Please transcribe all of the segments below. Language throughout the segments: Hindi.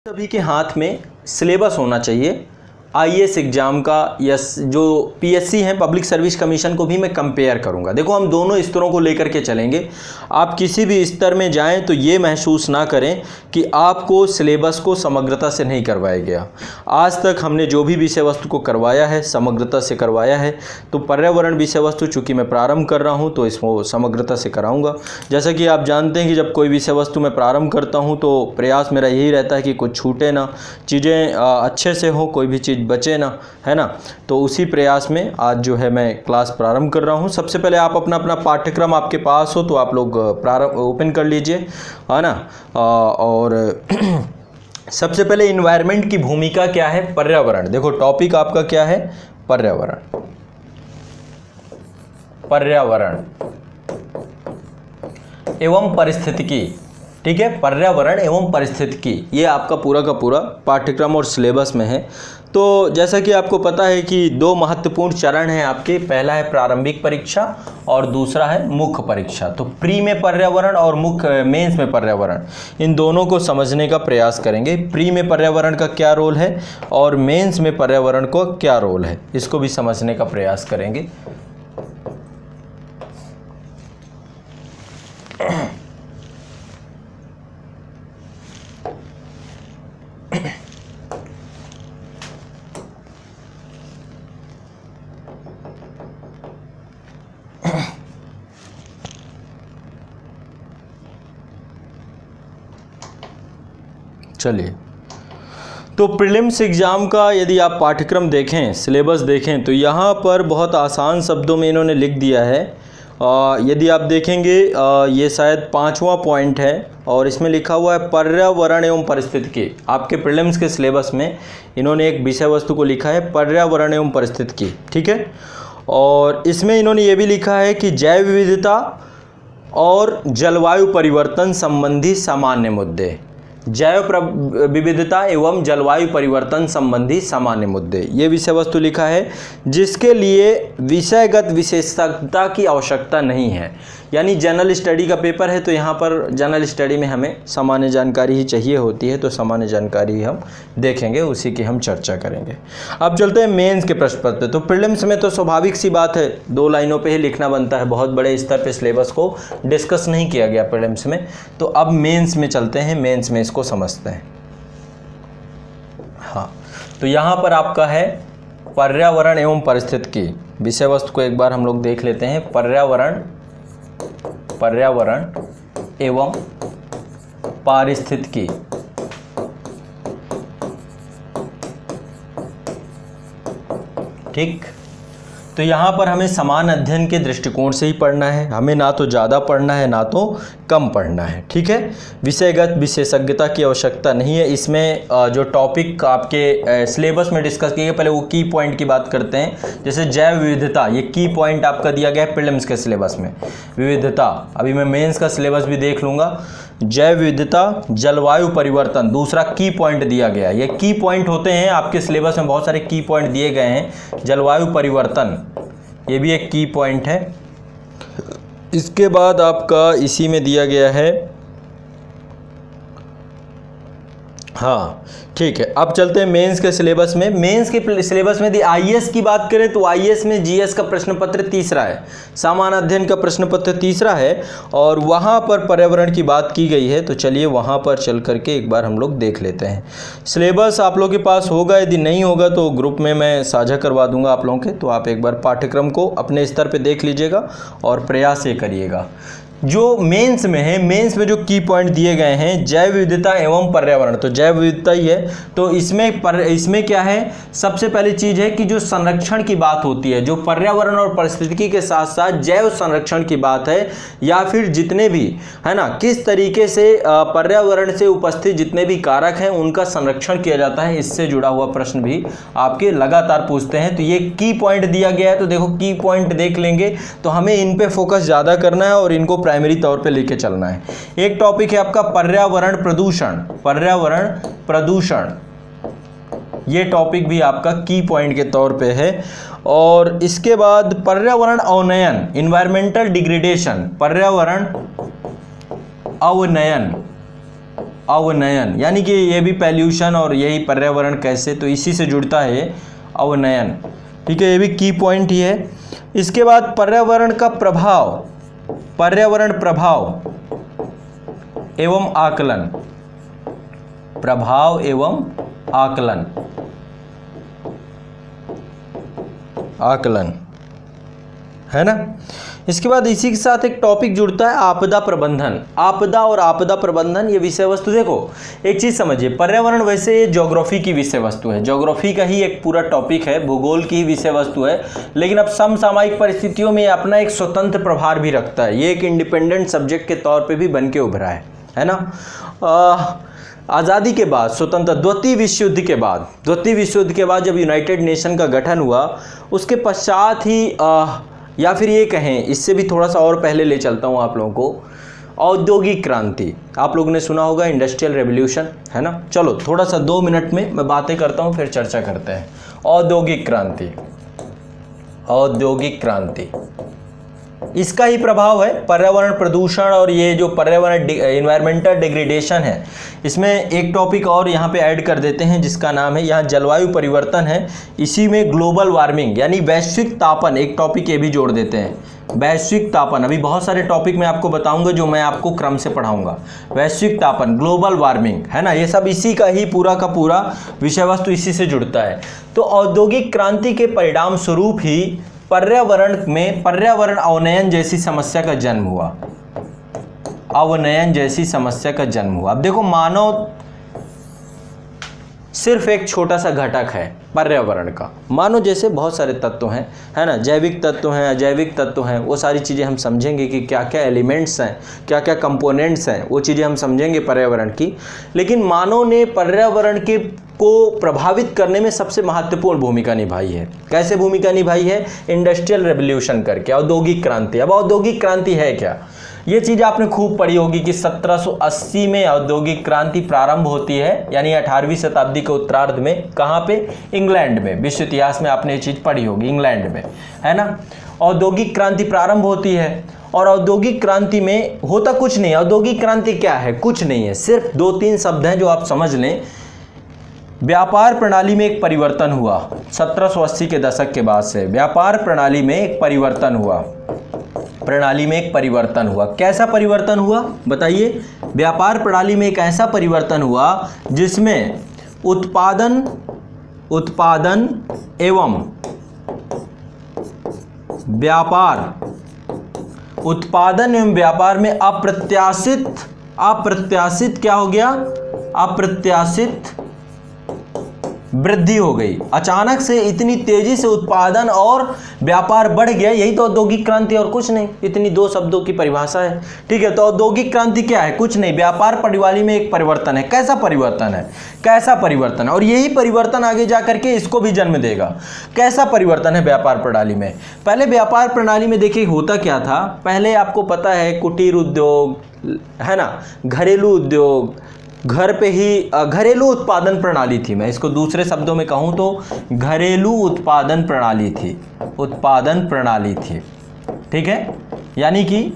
सभी के हाथ में सिलेबस होना चाहिए आईएएस एग्ज़ाम का, या जो पीएससी है पब्लिक सर्विस कमीशन को भी मैं कंपेयर करूंगा। देखो हम दोनों स्तरों को लेकर के चलेंगे। आप किसी भी स्तर में जाएं तो ये महसूस ना करें कि आपको सिलेबस को समग्रता से नहीं करवाया गया। आज तक हमने जो भी विषय वस्तु को करवाया है समग्रता से करवाया है। तो पर्यावरण विषय वस्तु चूँकि मैं प्रारंभ कर रहा हूँ तो इसको समग्रता से कराऊँगा। जैसा कि आप जानते हैं कि जब कोई विषय वस्तु मैं प्रारंभ करता हूँ तो प्रयास मेरा यही रहता है कि कुछ छूटे ना, चीज़ें अच्छे से हो, कोई भी चीज़ बचे ना, है ना। तो उसी प्रयास में आज जो है मैं क्लास प्रारंभ कर रहा हूँ। सबसे पहले आप अपना पाठ्यक्रम आपके पास हो तो आप लोग प्रारंभ ओपन कर लीजिए, है ना। और सबसे पहले इन्वायरमेंट की भूमिका क्या है, पर्यावरण। देखो टॉपिक आपका क्या है, पर्यावरण। पर्यावरण एवं पारिस्थितिकी, ठीक है। पर्यावरण एवं पारिस्थितिकी ये आपका पूरा का पूरा पाठ्यक्रम और सिलेबस में है। तो जैसा कि आपको पता है कि दो महत्वपूर्ण चरण हैं आपके, पहला है प्रारंभिक परीक्षा और दूसरा है मुख्य परीक्षा। तो प्री में पर्यावरण और मुख्य मेंस में पर्यावरण, इन दोनों को समझने का प्रयास करेंगे। प्री में पर्यावरण का क्या रोल है और मेंस में पर्यावरण को क्या रोल है, इसको भी समझने का प्रयास करेंगे। चलिए, तो प्रीलिम्स एग्ज़ाम का यदि आप पाठ्यक्रम देखें, सिलेबस देखें तो यहाँ पर बहुत आसान शब्दों में इन्होंने लिख दिया है। यदि आप देखेंगे ये शायद 5वां पॉइंट है और इसमें लिखा हुआ है पर्यावरण एवं पारिस्थितिकी। आपके प्रीलिम्स के सिलेबस में इन्होंने एक विषय वस्तु को लिखा है पर्यावरण एवं पारिस्थितिकी, ठीक है। और इसमें इन्होंने ये भी लिखा है कि जैव विविधता और जलवायु परिवर्तन संबंधी सामान्य मुद्दे, जैव विविधता एवं जलवायु परिवर्तन संबंधी सामान्य मुद्दे, ये विषय वस्तु लिखा है जिसके लिए विषयगत विशेषज्ञता की आवश्यकता नहीं है। यानी जनरल स्टडी का पेपर है तो यहाँ पर जनरल स्टडी में हमें सामान्य जानकारी ही चाहिए होती है, तो सामान्य जानकारी ही हम देखेंगे, उसी की हम चर्चा करेंगे। अब चलते हैं मेंस के प्रश्न पत्र। तो प्रीलिम्स में तो स्वाभाविक सी बात है 2 लाइनों पे ही लिखना बनता है, बहुत बड़े स्तर पे सिलेबस को डिस्कस नहीं किया गया प्रीलिम्स में। तो अब मेंस में चलते हैं, मेंस में इसको समझते हैं। हाँ, तो यहाँ पर आपका है पर्यावरण एवं पारिस्थितिकी। विषय वस्तु को एक बार हम लोग देख लेते हैं। पर्यावरण एवं पारिस्थितिकी, ठीक। तो यहाँ पर हमें समान अध्ययन के दृष्टिकोण से ही पढ़ना है, हमें ना तो ज़्यादा पढ़ना है ना तो कम पढ़ना है, ठीक है। विषयगत विशेषज्ञता की आवश्यकता नहीं है। इसमें जो टॉपिक आपके सिलेबस में डिस्कस किए गए, पहले वो की पॉइंट की बात करते हैं। जैसे जैव विविधता, ये की पॉइंट आपका दिया गया है प्रीलिम्स के सिलेबस में। विविधता, अभी मैं मेंस का सिलेबस भी देख लूँगा। जैव विविधता, जलवायु परिवर्तन, दूसरा की पॉइंट दिया गया है। ये की पॉइंट होते हैं आपके सिलेबस में, बहुत सारे की पॉइंट दिए गए हैं। जलवायु परिवर्तन, ये भी एक की पॉइंट है। इसके बाद आपका इसी में दिया गया है, हाँ ठीक है। अब चलते हैं मेंस के सिलेबस में। मेंस के सिलेबस में यदि आईएएस की बात करें तो आईएएस में जीएस का प्रश्न पत्र तीसरा है, सामान्य अध्ययन का प्रश्न पत्र तीसरा है, और वहाँ पर पर्यावरण की बात की गई है। तो चलिए वहाँ पर चल करके एक बार हम लोग देख लेते हैं। सिलेबस आप लोगों के पास होगा, यदि नहीं होगा तो ग्रुप में मैं साझा करवा दूंगा आप लोगों के, तो आप एक बार पाठ्यक्रम को अपने स्तर पर देख लीजिएगा और प्रयास ये करिएगा। जो मेंस में है, मेंस में जो की पॉइंट दिए गए हैं, जैव विविधता एवं पर्यावरण, तो जैव विविधता ही है। तो इसमें क्या है, सबसे पहली चीज है कि जो संरक्षण की बात होती है, जो पर्यावरण और पारिस्थितिकी के साथ साथ जैव संरक्षण की बात है, या फिर जितने भी है ना, किस तरीके से पर्यावरण से उपस्थित जितने भी कारक हैं उनका संरक्षण किया जाता है, इससे जुड़ा हुआ प्रश्न भी आपके लगातार पूछते हैं। तो ये की पॉइंट दिया गया है, तो देखो की पॉइंट देख लेंगे तो हमें इन पे फोकस ज्यादा करना है और इनको प्राइमरी तौर पे लेके चलना है। एक टॉपिक है आपका पर्यावरण प्रदूषण, पर्यावरण प्रदूषण, ये टॉपिक भी आपका की पॉइंट के तौर पे है। और इसके बाद पर्यावरण अवनयन, इन्वायरमेंटल डिग्रेडेशन, पर्यावरण अवनयन, अवनयन, यानी कि ये भी पॉल्यूशन और यही पर्यावरण कैसे, तो इसी से जुड़ता है अवनयन। ठीक है, ये भी की पॉइंट ही है। इसके बाद पर्यावरण का प्रभाव, पर्यावरण प्रभाव एवं आकलन, प्रभाव एवं आकलन, आकलन है ना। इसके बाद इसी के साथ एक टॉपिक जुड़ता है आपदा प्रबंधन। आपदा और आपदा प्रबंधन, ये विषय वस्तु, देखो एक चीज़ समझिए, पर्यावरण वैसे ज्योग्राफी की विषय वस्तु है, ज्योग्राफी का ही एक पूरा टॉपिक है, भूगोल की ही विषय वस्तु है, लेकिन अब समसामयिक परिस्थितियों में अपना एक स्वतंत्र प्रभार भी रखता है। ये एक इंडिपेंडेंट सब्जेक्ट के तौर पर भी बन के उभरा है ना। आज़ादी के बाद, स्वतंत्र द्वितीय विश्व युद्ध के बाद, द्वितीय विश्व युद्ध के बाद जब यूनाइटेड नेशन का गठन हुआ, उसके पश्चात ही या फिर ये कहें, इससे भी थोड़ा सा और पहले ले चलता हूँ आप लोगों को, औद्योगिक क्रांति, आप लोगों ने सुना होगा इंडस्ट्रियल रेवोल्यूशन, है ना। चलो थोड़ा सा 2 मिनट में मैं बातें करता हूँ, फिर चर्चा करते हैं। औद्योगिक क्रांति, औद्योगिक क्रांति, इसका ही प्रभाव है पर्यावरण प्रदूषण और ये जो पर्यावरण इन्वायरमेंटल डिग्रेडेशन है। इसमें एक टॉपिक और यहाँ पे ऐड कर देते हैं जिसका नाम है, यहाँ जलवायु परिवर्तन है, इसी में ग्लोबल वार्मिंग यानी वैश्विक तापन, एक टॉपिक ये भी जोड़ देते हैं। वैश्विक तापन, अभी बहुत सारे टॉपिक मैं आपको बताऊंगा जो मैं आपको क्रम से पढ़ाऊंगा। वैश्विक तापन, ग्लोबल वार्मिंग, है ना, ये सब इसी का ही पूरा का पूरा विषय वस्तु इसी से जुड़ता है। तो औद्योगिक क्रांति के परिणाम स्वरूप ही पर्यावरण में पर्यावरण अवनयन जैसी समस्या का जन्म हुआ, अवनयन जैसी समस्या का जन्म हुआ। अब देखो, मानव सिर्फ एक छोटा सा घटक है पर्यावरण का। मानो जैसे बहुत सारे तत्व हैं, है ना, जैविक तत्व हैं, अजैविक तत्व हैं, वो सारी चीज़ें हम समझेंगे कि क्या क्या एलिमेंट्स हैं, क्या क्या कंपोनेंट्स हैं, वो चीज़ें हम समझेंगे पर्यावरण की। लेकिन मानव ने पर्यावरण के को प्रभावित करने में सबसे महत्वपूर्ण भूमिका निभाई है। कैसे भूमिका निभाई है? इंडस्ट्रियल रेवोल्यूशन करके, औद्योगिक क्रांति। अब औद्योगिक क्रांति है क्या? ये चीज़ आपने खूब पढ़ी होगी कि 1780 में औद्योगिक क्रांति प्रारंभ होती है, यानी 18वीं शताब्दी के उत्तरार्ध में। कहाँ पे? इंग्लैंड में। विश्व इतिहास में आपने ये चीज़ पढ़ी होगी, इंग्लैंड में, है ना। औद्योगिक क्रांति प्रारंभ होती है और औद्योगिक क्रांति में होता कुछ नहीं। औद्योगिक क्रांति क्या है? कुछ नहीं है, सिर्फ 2-3 शब्द हैं जो आप समझ लें। व्यापार प्रणाली में एक परिवर्तन हुआ 1780 के दशक के बाद से। व्यापार प्रणाली में एक परिवर्तन हुआ, प्रणाली में एक परिवर्तन हुआ। कैसा परिवर्तन हुआ बताइए? व्यापार प्रणाली में एक ऐसा परिवर्तन हुआ जिसमें उत्पादन एवं व्यापार, उत्पादन एवं व्यापार में अप्रत्याशित क्या हो गया? अप्रत्याशित वृद्धि हो गई। अचानक से इतनी तेजी से उत्पादन और व्यापार बढ़ गया, यही तो औद्योगिक क्रांति, और कुछ नहीं। इतनी 2 शब्दों की परिभाषा है, ठीक है। तो औद्योगिक क्रांति क्या है? कुछ नहीं, व्यापार प्रणाली में एक परिवर्तन है। कैसा परिवर्तन है? कैसा परिवर्तन है? और यही परिवर्तन आगे जा करके इसको भी जन्म देगा। कैसा परिवर्तन है व्यापार प्रणाली में? पहले व्यापार प्रणाली में देखिए होता क्या था। पहले आपको पता है कुटीर उद्योग, है ना, घरेलू उद्योग, घर पे ही घरेलू उत्पादन प्रणाली थी। मैं इसको दूसरे शब्दों में कहूँ तो घरेलू उत्पादन प्रणाली थी, उत्पादन प्रणाली थी, ठीक है। यानी कि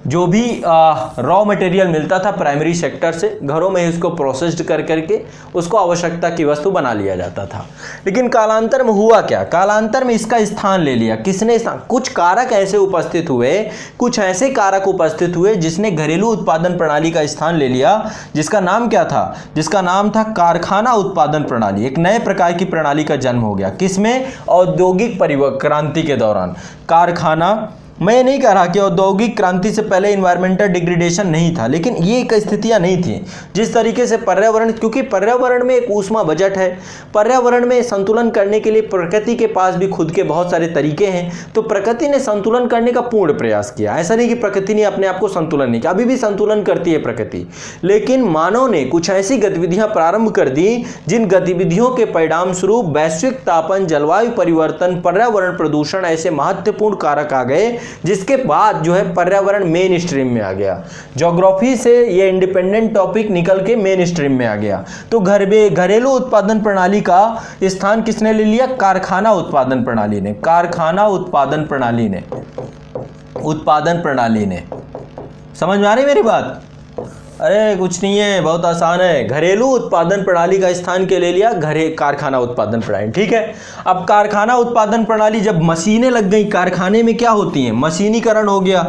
जो भी रॉ मटेरियल मिलता था प्राइमरी सेक्टर से, घरों में ही उसको प्रोसेस्ड कर करके उसको आवश्यकता की वस्तु बना लिया जाता था। लेकिन कालांतर में हुआ क्या? कालांतर में इसका स्थान ले लिया। किसने? कुछ कारक ऐसे उपस्थित हुए, कुछ ऐसे कारक उपस्थित हुए जिसने घरेलू उत्पादन प्रणाली का स्थान ले लिया, जिसका नाम क्या था? जिसका नाम था कारखाना उत्पादन प्रणाली। एक नए प्रकार की प्रणाली का जन्म हो गया। किसमें? औद्योगिक क्रांति के दौरान। कारखाना, मैं नहीं कह रहा कि औद्योगिक क्रांति से पहले इन्वायरमेंटल डिग्रेडेशन नहीं था, लेकिन ये एक स्थितियां नहीं थी। जिस तरीके से पर्यावरण, क्योंकि पर्यावरण में एक ऊष्मा बजट है, पर्यावरण में संतुलन करने के लिए प्रकृति के पास भी खुद के बहुत सारे तरीके हैं। तो प्रकृति ने संतुलन करने का पूर्ण प्रयास किया। ऐसा नहीं कि प्रकृति ने अपने आप को संतुलन नहीं किया, अभी भी संतुलन करती है प्रकृति। लेकिन मानव ने कुछ ऐसी गतिविधियां प्रारंभ कर दी जिन गतिविधियों के परिणाम स्वरूप वैश्विक तापन, जलवायु परिवर्तन, पर्यावरण प्रदूषण ऐसे महत्वपूर्ण कारक आ गए, जिसके बाद जो है पर्यावरण मेन स्ट्रीम में आ गया। ज्योग्राफी से ये इंडिपेंडेंट टॉपिक निकल के मेन स्ट्रीम में आ गया। तो घरेलू उत्पादन प्रणाली का स्थान किसने ले लिया? कारखाना उत्पादन प्रणाली ने। कारखाना उत्पादन प्रणाली ने, उत्पादन प्रणाली ने। समझ में आ रही मेरी बात? अरे कुछ नहीं है, बहुत आसान है। घरेलू उत्पादन प्रणाली का स्थान के ले लिया कारखाना उत्पादन प्रणाली। ठीक है, अब कारखाना उत्पादन प्रणाली जब मशीनें लग गई कारखाने में क्या होती हैं, मशीनीकरण हो गया,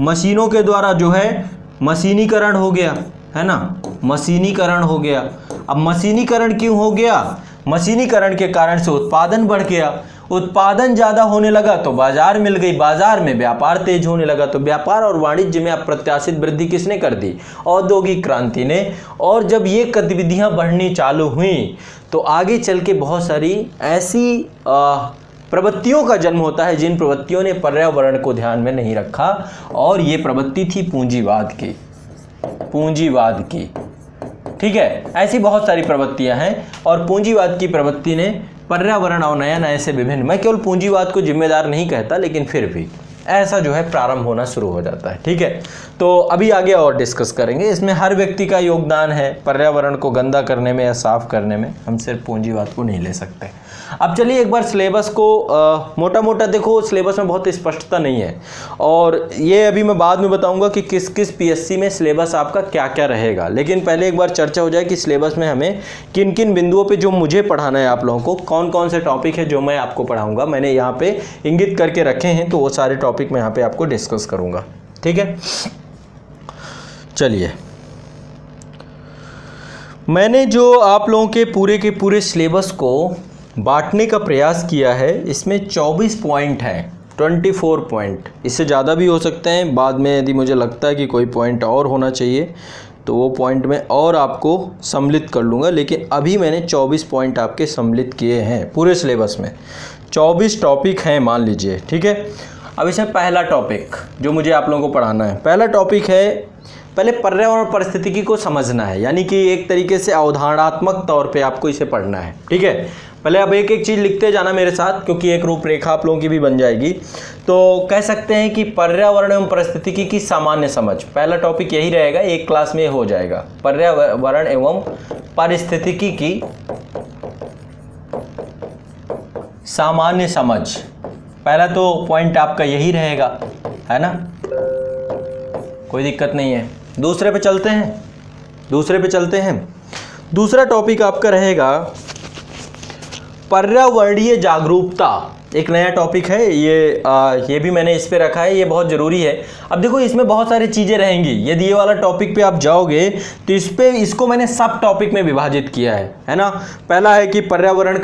मशीनों के द्वारा जो है मशीनीकरण हो गया, है ना, मशीनीकरण हो गया। अब मशीनीकरण क्यों हो गया, मशीनीकरण के कारण से उत्पादन बढ़ गया, उत्पादन ज़्यादा होने लगा तो बाजार मिल गई, बाजार में व्यापार तेज होने लगा, तो व्यापार और वाणिज्य में अप्रत्याशित वृद्धि किसने कर दी, औद्योगिक क्रांति ने। और जब ये गतिविधियां बढ़नी चालू हुई तो आगे चल के बहुत सारी ऐसी प्रवृत्तियों का जन्म होता है जिन प्रवृत्तियों ने पर्यावरण को ध्यान में नहीं रखा, और ये प्रवृत्ति थी पूंजीवाद की, पूंजीवाद की। ठीक है, ऐसी बहुत सारी प्रवृत्तियां हैं और पूंजीवाद की प्रवृत्ति ने पर्यावरण अवनयन ऐसे विभिन्न, मैं केवल पूंजीवाद को जिम्मेदार नहीं कहता, लेकिन फिर भी ऐसा जो है प्रारंभ होना शुरू हो जाता है। ठीक है, तो अभी आगे और डिस्कस करेंगे। इसमें हर व्यक्ति का योगदान है पर्यावरण को गंदा करने में या साफ करने में, हम सिर्फ पूंजीवाद को नहीं ले सकते। अब चलिए एक बार सिलेबस को मोटा मोटा देखो, सिलेबस में बहुत स्पष्टता नहीं है और ये अभी मैं बाद में बताऊंगा कि किस किस पीएससी में सिलेबस आपका क्या क्या रहेगा, लेकिन पहले एक बार चर्चा हो जाए कि सिलेबस में हमें किन किन बिंदुओं पे जो मुझे पढ़ाना है आप लोगों को, कौन कौन से टॉपिक है जो मैं आपको पढ़ाऊँगा। मैंने यहाँ पे इंगित करके रखे हैं, तो वो सारे टॉपिक मैं यहाँ पर आपको डिस्कस करूँगा। ठीक है, चलिए मैंने जो आप लोगों के पूरे सिलेबस को बांटने का प्रयास किया है, इसमें 24 पॉइंट हैं, 24 पॉइंट, इससे ज़्यादा भी हो सकते हैं। बाद में यदि मुझे लगता है कि कोई पॉइंट और होना चाहिए तो वो पॉइंट में और आपको सम्मिलित कर लूँगा, लेकिन अभी मैंने 24 पॉइंट आपके सम्मिलित किए हैं। पूरे सिलेबस में 24 टॉपिक हैं मान लीजिए। ठीक है, अब इसमें पहला टॉपिक जो मुझे आप लोगों को पढ़ाना है, पहला टॉपिक है पहले पर्यावरण परिस्थितिकी को समझना है, यानी कि एक तरीके से अवधारणात्मक तौर पे आपको इसे पढ़ना है। ठीक है, पहले अब एक एक चीज़ लिखते जाना मेरे साथ, क्योंकि एक रूपरेखा आप लोगों की भी बन जाएगी। तो कह सकते हैं कि पर्यावरण एवं परिस्थितिकी की सामान्य समझ, पहला टॉपिक यही रहेगा, एक क्लास में हो जाएगा, पर्यावरण एवं पारिस्थितिकी की सामान्य समझ। पहला तो पॉइंट आपका यही रहेगा, है ना, कोई दिक्कत नहीं है। दूसरे पे चलते हैं, दूसरा टॉपिक आपका रहेगा पर्यावरणीय जागरूकता। एक नया टॉपिक है ये भी मैंने इस पे रखा है, ये बहुत ज़रूरी है। अब देखो इसमें बहुत सारी चीज़ें रहेंगी, यदि ये वाला टॉपिक पे आप जाओगे तो इसको मैंने सब टॉपिक में विभाजित किया है ना। पहला है कि पर्यावरण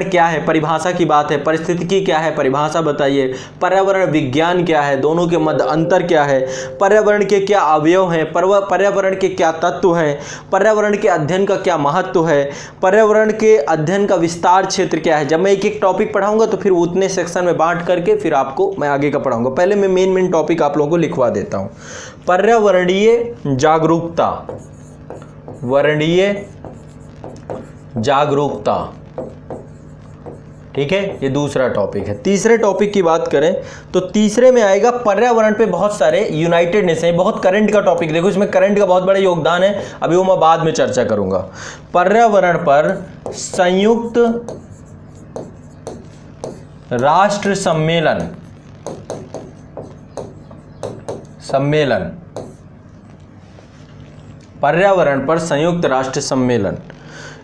क्या है, परिभाषा की बात है, परिस्थितिकी क्या है, परिभाषा बताइए, पर्यावरण विज्ञान क्या है, दोनों के मध्य अंतर क्या है, पर्यावरण के क्या अवयव हैं, पर्यावरण के क्या तत्व हैं, पर्यावरण के अध्ययन का क्या महत्व है, पर्यावरण के अध्ययन का विस्तार क्षेत्र क्या है। जब मैं एक एक टॉपिक पढ़ाऊंगा तो फिर उतने सेक्शन में बांट करके फिर आपको मैं आगे का पढ़ाऊंगा। पहले मैं मेन टॉपिक आप लोगों को लिखवा देता हूं, पर्यावरणीय जागरूकता, वर्णीय जागरूकता। ठीक है, ये दूसरा टॉपिक है। तीसरे टॉपिक की बात करें तो तीसरे में आएगा पर्यावरण पे बहुत सारे यूनाइटेड नेशन है, बहुत करंट का टॉपिक, देखो इसमें करंट का बहुत बड़ा योगदान है, अभी वो मैं बाद में चर्चा करूंगा। पर्यावरण पर संयुक्त राष्ट्र सम्मेलन, पर्यावरण पर संयुक्त राष्ट्र सम्मेलन।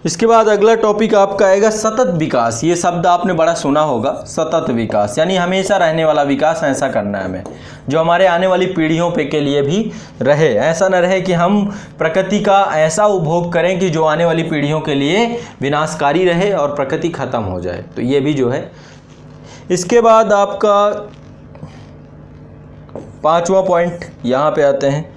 इसके बाद अगला टॉपिक आपका आएगा सतत विकास। ये शब्द आपने बड़ा सुना होगा, सतत विकास, यानी हमेशा रहने वाला विकास। ऐसा करना है हमें जो हमारे आने वाली पीढ़ियों पे के लिए भी रहे। ऐसा न रहे कि हम प्रकृति का ऐसा उपभोग करें कि जो आने वाली पीढ़ियों के लिए विनाशकारी रहे और प्रकृति खत्म हो जाए, तो ये भी जो है। इसके बाद आपका पांचवा पॉइंट यहाँ पे आते हैं।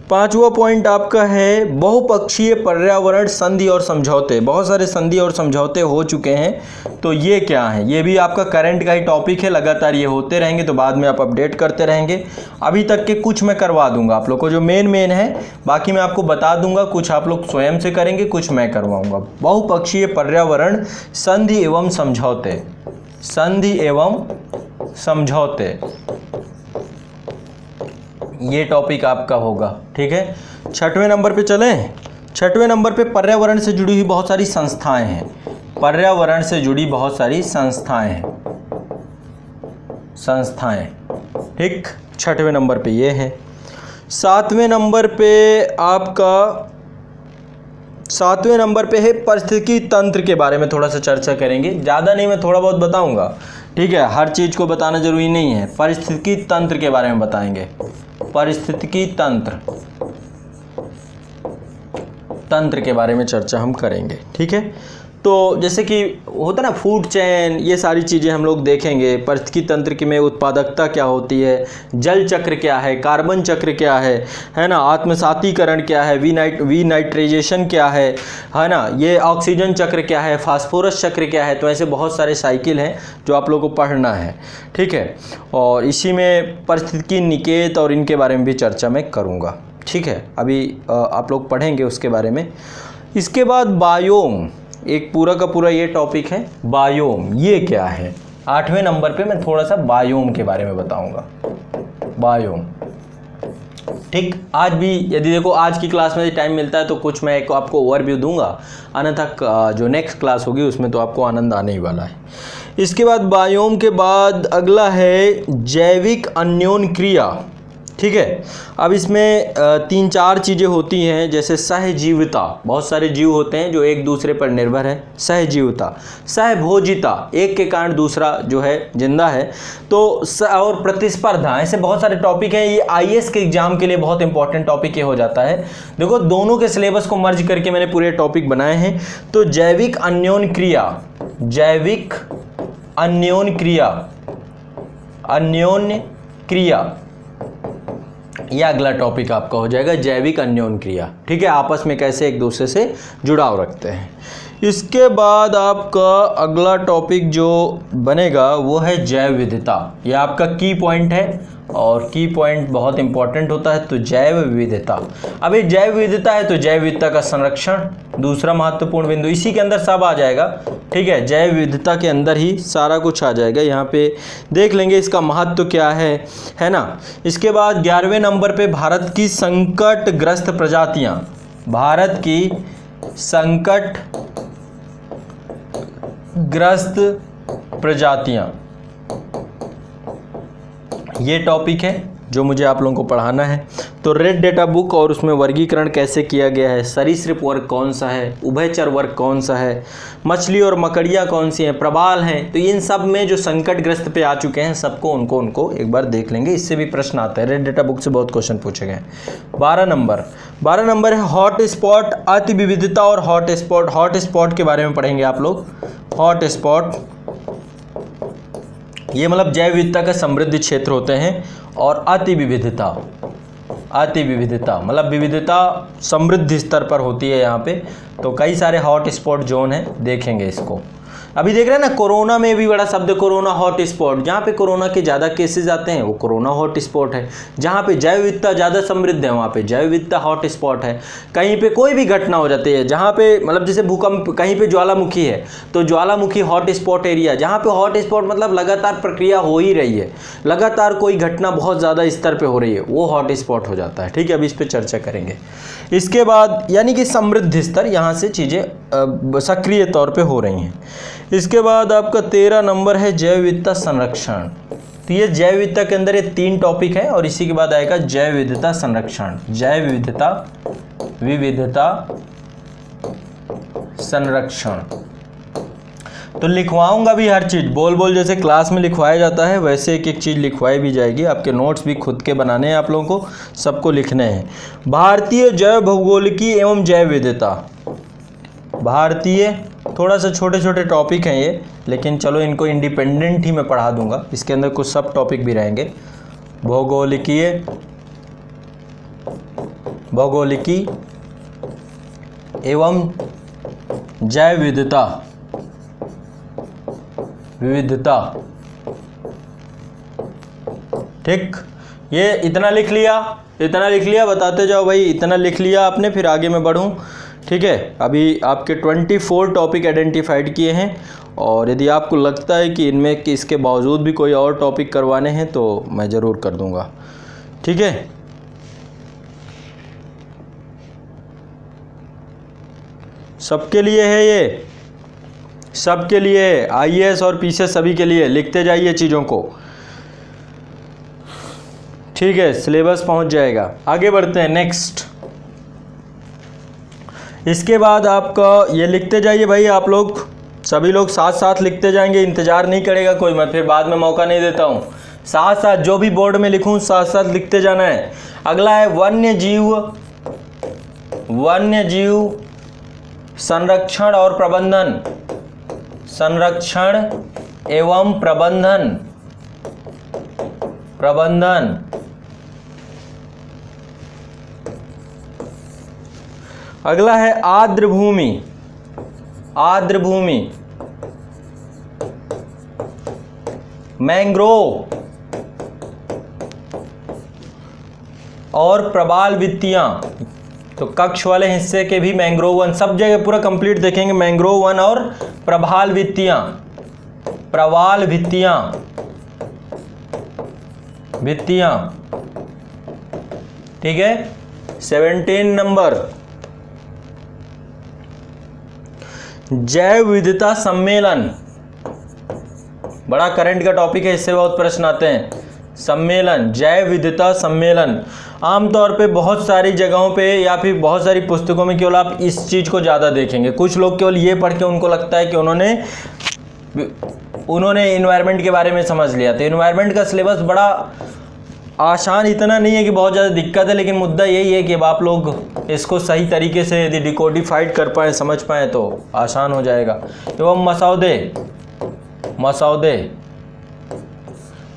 पांचवा पॉइंट आपका है बहुपक्षीय पर्यावरण संधि और समझौते। बहुत सारे संधि और समझौते हो चुके हैं, तो ये क्या है, ये भी आपका करंट का ही टॉपिक है, लगातार ये होते रहेंगे, तो बाद में आप अपडेट करते रहेंगे। अभी तक के कुछ मैं करवा दूंगा आप लोग को, जो मेन है, बाकी मैं आपको बता दूंगा, कुछ आप लोग स्वयं से करेंगे, कुछ मैं करवाऊंगा। बहुपक्षीय पर्यावरण संधि एवं समझौते, संधि एवं समझौते, ये टॉपिक आपका होगा। ठीक है, छठवें नंबर पे चलें। छठवें नंबर पे पर्यावरण से जुड़ी हुई बहुत सारी संस्थाएं हैं, पर्यावरण से जुड़ी बहुत सारी संस्थाएं हैं, ठीक, छठवें नंबर पे ये है। 7वें नंबर पे है पारिस्थितिकी तंत्र के बारे में थोड़ा सा चर्चा करेंगे। ज़्यादा नहीं, मैं थोड़ा बहुत बताऊंगा, ठीक है, हर चीज़ को बताना जरूरी नहीं है। पारिस्थितिकी तंत्र के बारे में बताएंगे। पारिस्थितिकी तंत्र के बारे में चर्चा हम करेंगे, ठीक है। तो जैसे कि होता ना फूड चेन, ये सारी चीज़ें हम लोग देखेंगे। पारिस्थितिकी तंत्र की में उत्पादकता क्या होती है, जल चक्र क्या है, कार्बन चक्र क्या है ना, आत्मसातीकरण क्या है, वीनाइट्राइजेशन क्या है ना, ये ऑक्सीजन चक्र क्या है, फास्फोरस चक्र क्या है। तो ऐसे बहुत सारे साइकिल हैं जो आप लोगों को पढ़ना है, ठीक है। और इसी में पारिस्थितिकी निकेत और इनके बारे में भी चर्चा मैं करूँगा, ठीक है। अभी आप लोग पढ़ेंगे उसके बारे में। इसके बाद बायोम, एक पूरा का पूरा ये टॉपिक है बायोम, ये क्या है। 8वें नंबर पे मैं थोड़ा सा बायोम के बारे में बताऊंगा। बायोम, ठीक। आज भी यदि देखो आज की क्लास में टाइम मिलता है तो कुछ मैं आपको ओवरव्यू दूंगा, अन्यथा जो नेक्स्ट क्लास होगी उसमें तो आपको आनंद आने ही वाला है। इसके बाद बायोम के बाद अगला है जैविक अन्योन क्रिया, ठीक है। अब इसमें 3-4 चीज़ें होती हैं, जैसे सहजीविता, बहुत सारे जीव होते हैं जो एक दूसरे पर निर्भर है, सहजीविता, सहभोजिता, एक के कारण दूसरा जो है जिंदा है, तो और प्रतिस्पर्धा, ऐसे बहुत सारे टॉपिक हैं। ये आईएएस के एग्जाम के लिए बहुत इंपॉर्टेंट टॉपिक ये हो जाता है। देखो दोनों के सिलेबस को मर्ज करके मैंने पूरे टॉपिक बनाए हैं। तो जैविक अन्योन क्रिया, जैविक अन्योन्य क्रिया, यह अगला टॉपिक आपका हो जाएगा, जैविक अन्योन क्रिया, ठीक है। आपस में कैसे एक दूसरे से जुड़ाव रखते हैं। इसके बाद आपका अगला टॉपिक जो बनेगा वो है जैव विविधता। यह आपका की पॉइंट है और की पॉइंट बहुत इंपॉर्टेंट होता है। तो जैव विविधता, अब ये जैव विविधता है तो जैव विविधता का संरक्षण दूसरा महत्वपूर्ण बिंदु, इसी के अंदर सब आ जाएगा, ठीक है। जैव विविधता के अंदर ही सारा कुछ आ जाएगा। यहाँ पे देख लेंगे इसका महत्व क्या है ना। इसके बाद 11वें नंबर पे भारत की संकटग्रस्त प्रजातियाँ, भारत की संकटग्रस्त प्रजातियाँ, ये टॉपिक है जो मुझे आप लोगों को पढ़ाना है। तो रेड डेटा बुक और उसमें वर्गीकरण कैसे किया गया है, सरीसृप वर्ग कौन सा है, उभयचर वर्ग कौन सा है, मछली और मकड़ियाँ कौन सी हैं, प्रबाल हैं, तो इन सब में जो संकटग्रस्त पे आ चुके हैं सबको उनको एक बार देख लेंगे। इससे भी प्रश्न आता है, रेड डेटा बुक से बहुत क्वेश्चन पूछे गए हैं। 12 नंबर है हॉट स्पॉट, अति विविधता और हॉट स्पॉट के बारे में पढ़ेंगे आप लोग। हॉट स्पॉट ये मतलब जैव विविधता का समृद्ध क्षेत्र होते हैं, और अति विविधता मतलब विविधता समृद्ध स्तर पर होती है यहाँ पे। तो कई सारे हॉट स्पॉट जोन है, देखेंगे इसको। अभी देख रहे हैं ना, कोरोना में भी बड़ा शब्द कोरोना हॉट स्पॉट, जहाँ पे कोरोना के ज़्यादा केसेस आते हैं वो कोरोना हॉट स्पॉट है। जहाँ पे जैव विविधता ज़्यादा समृद्ध है वहाँ पे जैव विविधता हॉट स्पॉट है। कहीं पे कोई भी घटना हो जाती है, जहाँ पे मतलब जैसे भूकंप, कहीं पे ज्वालामुखी है तो ज्वालामुखी हॉट स्पॉट एरिया, जहाँ पे हॉट स्पॉट मतलब लगातार प्रक्रिया हो ही रही है, लगातार कोई घटना बहुत ज़्यादा स्तर पर हो रही है, वो हॉट स्पॉट हो जाता है, ठीक है। अभी इस पर चर्चा करेंगे। इसके बाद यानी कि समृद्ध स्तर, यहाँ से चीज़ें सक्रिय तौर पे हो रही हैं। इसके बाद आपका 13 नंबर है जैव विविधता संरक्षण। तो ये जैव विविधता के अंदर ये 3 टॉपिक है, और इसी के बाद आएगा जैव विविधता संरक्षण, जैव विविधता संरक्षण। तो लिखवाऊंगा भी हर चीज़, बोल जैसे क्लास में लिखवाया जाता है वैसे एक एक चीज़ लिखवाई भी जाएगी। आपके नोट्स भी खुद के बनाने हैं, आप लोगों को सबको लिखने हैं। भारतीय जैव भौगोलिकी एवं जैव विविधता, भारतीय, थोड़ा सा छोटे छोटे टॉपिक हैं ये, लेकिन चलो इनको इंडिपेंडेंट ही मैं पढ़ा दूंगा। इसके अंदर कुछ सब टॉपिक भी रहेंगे। भौगोलिकी एवं जैव विविधता, ठीक। ये इतना लिख लिया, बताते जाओ भाई, इतना लिख लिया आपने, फिर आगे मैं बढ़ूँ, ठीक है। अभी आपके 24 टॉपिक आइडेंटिफाइड किए हैं, और यदि आपको लगता है कि इनमें कि इसके बावजूद भी कोई और टॉपिक करवाने हैं तो मैं ज़रूर कर दूंगा, ठीक है। सबके लिए है ये, सबके लिए, आईएएस और पीसीएस सभी के लिए, लिखते जाइए चीज़ों को, ठीक है, सिलेबस पहुंच जाएगा। आगे बढ़ते हैं नेक्स्ट। इसके बाद आपका ये लिखते जाइए भाई, आप लोग सभी लोग साथ साथ लिखते जाएंगे, इंतजार नहीं करेगा कोई, मैं फिर बाद में मौका नहीं देता हूँ। साथ साथ जो भी बोर्ड में लिखूँ साथ साथ लिखते जाना है। अगला है वन्यजीव संरक्षण और प्रबंधन, संरक्षण एवं प्रबंधन। अगला है आर्द्र भूमि मैंग्रोव और प्रवाल भित्तियां। तो कक्ष वाले हिस्से के भी मैंग्रोव वन, सब जगह पूरा कंप्लीट देखेंगे, मैंग्रोव वन और प्रवाल भित्तियां, ठीक है। 17 नंबर, जैव विविधता सम्मेलन, बड़ा करंट का टॉपिक है, इससे बहुत प्रश्न आते हैं। सम्मेलन, जैव विविधता सम्मेलन, आमतौर पे बहुत सारी जगहों पे या फिर बहुत सारी पुस्तकों में केवल आप इस चीज़ को ज़्यादा देखेंगे। कुछ लोग केवल ये पढ़ के उनको लगता है कि उन्होंने इन्वायरमेंट के बारे में समझ लिया। तो इन्वायरमेंट का सिलेबस बड़ा आसान इतना नहीं है कि बहुत ज़्यादा दिक्कत है, लेकिन मुद्दा यही है कि अब आप लोग इसको सही तरीके से यदि डिकोडिफाइड कर पाएँ, समझ पाएँ तो आसान हो जाएगा। एवं मसौदे,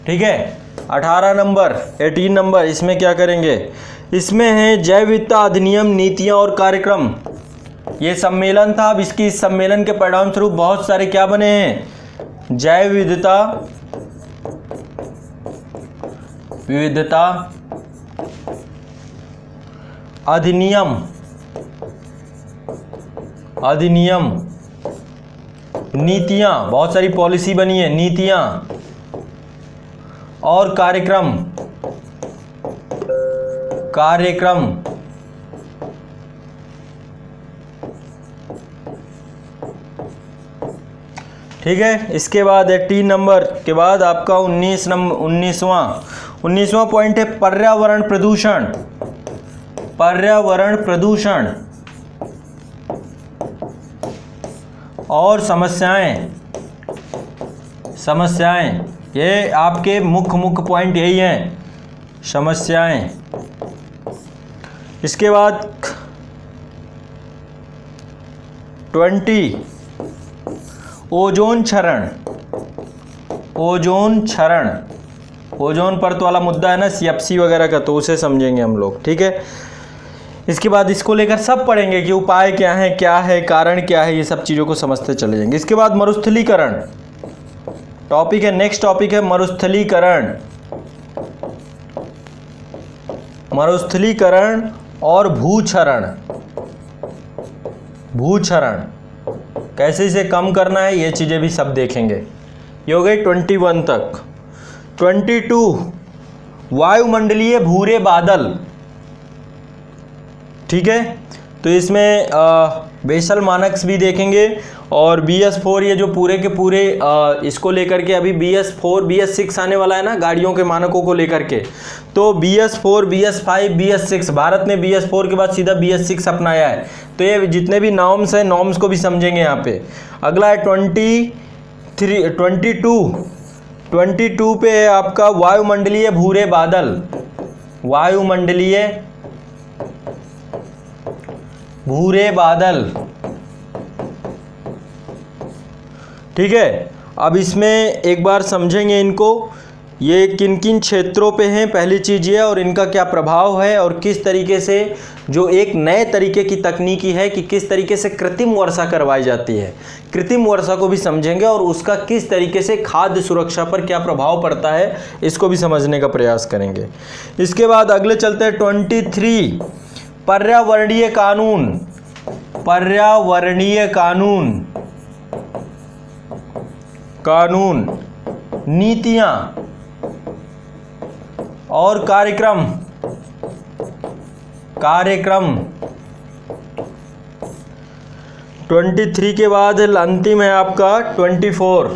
ठीक है। 18 नंबर, इसमें क्या करेंगे, इसमें है जैव विविधता अधिनियम, नीतियाँ और कार्यक्रम। ये सम्मेलन था, अब इस सम्मेलन के परिणाम स्वरूप बहुत सारे क्या बने हैं, जैव विविधता अधिनियम, नीतियाँ, बहुत सारी पॉलिसी बनी है, नीतियाँ और कार्यक्रम, ठीक है। इसके बाद 18 नंबर के बाद आपका 19वां पॉइंट है पर्यावरण प्रदूषण और समस्याएं। ये आपके मुख्य पॉइंट यही हैं, समस्याएं। इसके बाद 20 ओजोन क्षरण, ओजोन परत वाला मुद्दा है ना, CFC वगैरह का, तो उसे समझेंगे हम लोग, ठीक है। इसके बाद इसको लेकर सब पढ़ेंगे कि उपाय क्या है, कारण क्या है, ये सब चीज़ों को समझते चले जाएंगे। इसके बाद मरुस्थलीकरण टॉपिक है, नेक्स्ट टॉपिक है मरुस्थलीकरण और भूक्षरण, कैसे इसे कम करना है, ये चीज़ें भी सब देखेंगे। ये हो गई 21 तक। 22 वायुमंडलीय भूरे बादल, ठीक है। तो इसमें बेसल मानक्स भी देखेंगे और BS4, ये जो पूरे के पूरे इसको लेकर के अभी BS4 BS6 आने वाला है ना, गाड़ियों के मानकों को लेकर के, तो BS4 BS5 BS6, भारत ने BS4 के बाद सीधा BS6 अपनाया है। तो ये जितने भी नॉर्म्स हैं, नॉर्म्स को भी समझेंगे यहाँ पे। अगला है 22 पे है आपका वायुमंडलीय भूरे बादल, ठीक है। अब इसमें एक बार समझेंगे इनको, ये किन किन क्षेत्रों पे हैं, पहली चीज़ ये, और इनका क्या प्रभाव है, और किस तरीके से जो एक नए तरीके की तकनीकी है कि किस तरीके से कृत्रिम वर्षा करवाई जाती है, कृत्रिम वर्षा को भी समझेंगे और उसका किस तरीके से खाद्य सुरक्षा पर क्या प्रभाव पड़ता है, इसको भी समझने का प्रयास करेंगे। इसके बाद अगले चलते हैं 23 पर्यावरणीय कानून, नीतियाँ और कार्यक्रम। 23 के बाद अंतिम है आपका 24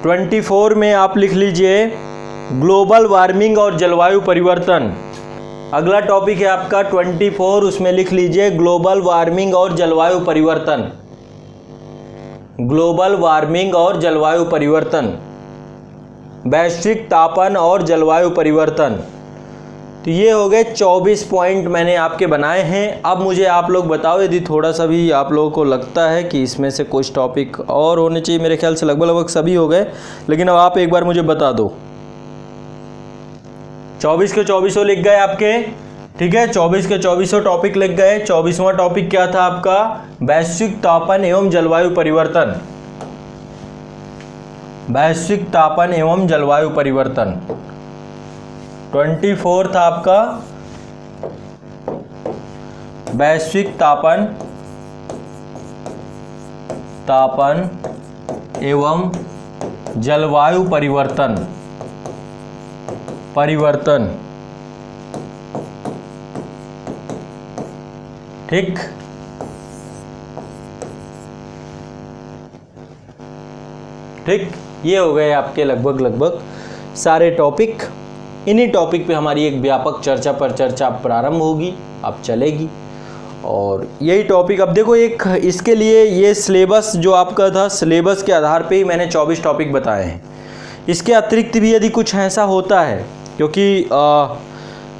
24 में आप लिख लीजिए ग्लोबल वार्मिंग और जलवायु परिवर्तन। अगला टॉपिक है आपका 24, उसमें लिख लीजिए ग्लोबल वार्मिंग और जलवायु परिवर्तन। ग्लोबल वार्मिंग और जलवायु परिवर्तन, वैश्विक तापन और जलवायु परिवर्तन। तो ये हो गए 24 पॉइंट मैंने आपके बनाए हैं। अब मुझे आप लोग बताओ, यदि थोड़ा सा भी आप लोगों को लगता है कि इसमें से कुछ टॉपिक और होने चाहिए, मेरे ख्याल से लगभग सभी हो गए, लेकिन अब आप एक बार मुझे बता दो। 24 के 24 लिख गए आपके, ठीक है, 24 के 24 टॉपिक लिख गए। 24वां टॉपिक क्या था आपका? वैश्विक तापन एवं जलवायु परिवर्तन। वैश्विक तापन एवं जलवायु परिवर्तन 24 था आपका वैश्विक तापन एवं जलवायु परिवर्तन। ठीक, ठीक, ये हो गए आपके लगभग सारे टॉपिक। इन्हीं टॉपिक पे हमारी एक व्यापक चर्चा प्रारंभ होगी, अब चलेगी। और यही टॉपिक अब देखो, एक इसके लिए ये सिलेबस जो आपका था, सिलेबस के आधार पे ही मैंने 24 टॉपिक बताए हैं। इसके अतिरिक्त भी यदि कुछ ऐसा होता है, क्योंकि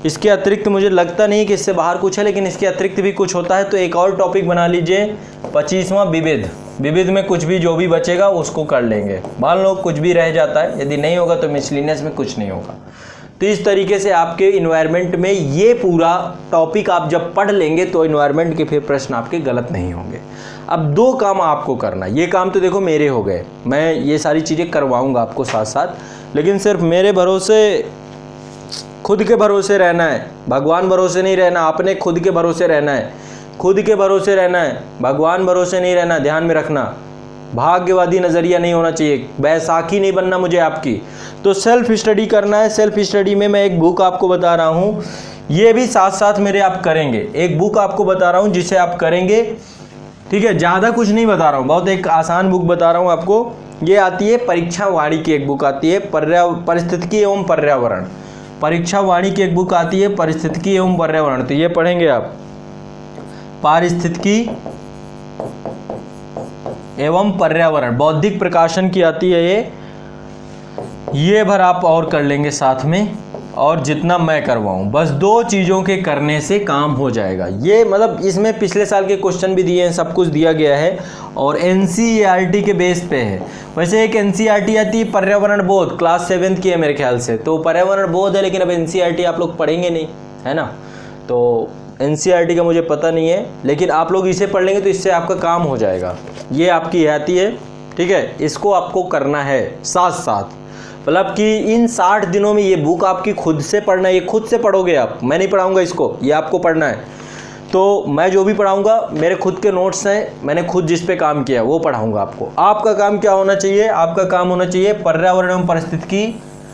इसके अतिरिक्त मुझे लगता नहीं कि इससे बाहर कुछ है, लेकिन इसके अतिरिक्त भी कुछ होता है तो एक और टॉपिक बना लीजिए 25वां विविध में कुछ भी जो भी बचेगा उसको कर लेंगे। मान लो कुछ भी रह जाता है, यदि नहीं होगा तो मिसलिनियस में कुछ नहीं होगा। तो इस तरीके से आपके इन्वायरमेंट में ये पूरा टॉपिक आप जब पढ़ लेंगे तो इन्वायरमेंट के फिर प्रश्न आपके गलत नहीं होंगे। अब 2 काम आपको करना, ये काम तो देखो मेरे हो गए, मैं ये सारी चीज़ें करवाऊंगा आपको साथ साथ, लेकिन सिर्फ मेरे भरोसे, खुद के भरोसे रहना है, भगवान भरोसे नहीं रहना, आपने खुद के भरोसे रहना है, खुद के भरोसे रहना है, भगवान भरोसे नहीं रहना, ध्यान में रखना। भाग्यवादी नज़रिया नहीं होना चाहिए, बैसाखी नहीं बनना मुझे आपकी। तो सेल्फ स्टडी करना है। सेल्फ स्टडी में मैं एक बुक आपको बता रहा हूँ, ये भी साथ साथ मेरे आप करेंगे। एक बुक आपको बता रहा हूँ जिसे आप करेंगे, ठीक है, ज़्यादा कुछ नहीं बता रहा हूँ, बहुत एक आसान बुक बता रहा हूँ आपको। ये आती है परीक्षा वाणी की एक बुक आती है, पारिस्थितिकी एवं पर्यावरण। परीक्षा वाणी की एक बुक आती है पारिस्थितिकी एवं पर्यावरण, तो ये पढ़ेंगे आप, पारिस्थितिकी एवं पर्यावरण, बौद्धिक प्रकाशन की आती है ये भर आप और कर लेंगे साथ में, और जितना मैं करवाऊँ, बस 2 चीज़ों के करने से काम हो जाएगा। ये मतलब इसमें पिछले साल के क्वेश्चन भी दिए हैं, सब कुछ दिया गया है और NCERT के बेस पे है। वैसे एक NCERT आती है पर्यावरण बोध, क्लास 7th की है मेरे ख्याल से, तो पर्यावरण बोध है, लेकिन अब NCERT आप लोग पढ़ेंगे नहीं, है ना। तो NCERT का मुझे पता नहीं है, लेकिन आप लोग इसे पढ़ लेंगे तो इससे आपका काम हो जाएगा। ये आपकी आती है, ठीक है, इसको आपको करना है साथ साथ। मतलब कि इन 60 दिनों में ये बुक आपकी खुद से पढ़ना है, ये खुद से पढ़ोगे आप, मैं नहीं पढ़ाऊंगा इसको, ये आपको पढ़ना है। तो मैं जो भी पढ़ाऊंगा मेरे खुद के नोट्स हैं, मैंने खुद जिस पे काम किया वो पढ़ाऊंगा आपको। आपका काम क्या होना चाहिए? आपका काम होना चाहिए पर्यावरण एवं पारिस्थितिकी,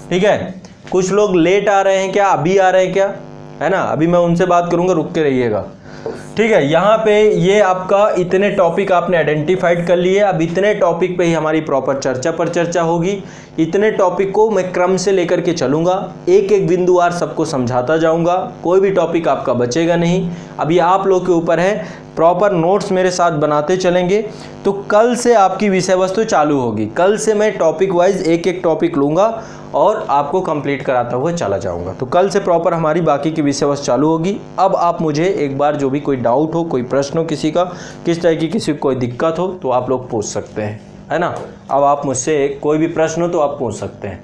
ठीक है। कुछ लोग लेट आ रहे हैं क्या, अभी आ रहे हैं क्या, है ना, अभी मैं उनसे बात करूंगा, रुक के रहिएगा, ठीक है। यहाँ पे ये आपका इतने टॉपिक आपने आइडेंटिफाइड कर लिए। अब इतने टॉपिक पे ही हमारी प्रॉपर चर्चा होगी। इतने टॉपिक को मैं क्रम से लेकर के चलूँगा, एक एक बिंदुवार सबको समझाता जाऊँगा, कोई भी टॉपिक आपका बचेगा नहीं। अभी आप लोग के ऊपर है, प्रॉपर नोट्स मेरे साथ बनाते चलेंगे तो कल से आपकी विषय वस्तु चालू होगी। कल से मैं टॉपिक वाइज एक एक टॉपिक लूँगा और आपको कंप्लीट कराता हुआ चला जाऊंगा। तो कल से प्रॉपर हमारी बाकी की विषय वस्तु चालू होगी। अब आप मुझे एक बार जो भी कोई डाउट हो, कोई प्रश्न हो किसी का, किस तरह की किसी को कोई दिक्कत हो तो आप लोग पूछ सकते हैं, है ना। अब आप मुझसे कोई भी प्रश्न हो तो आप पूछ सकते हैं।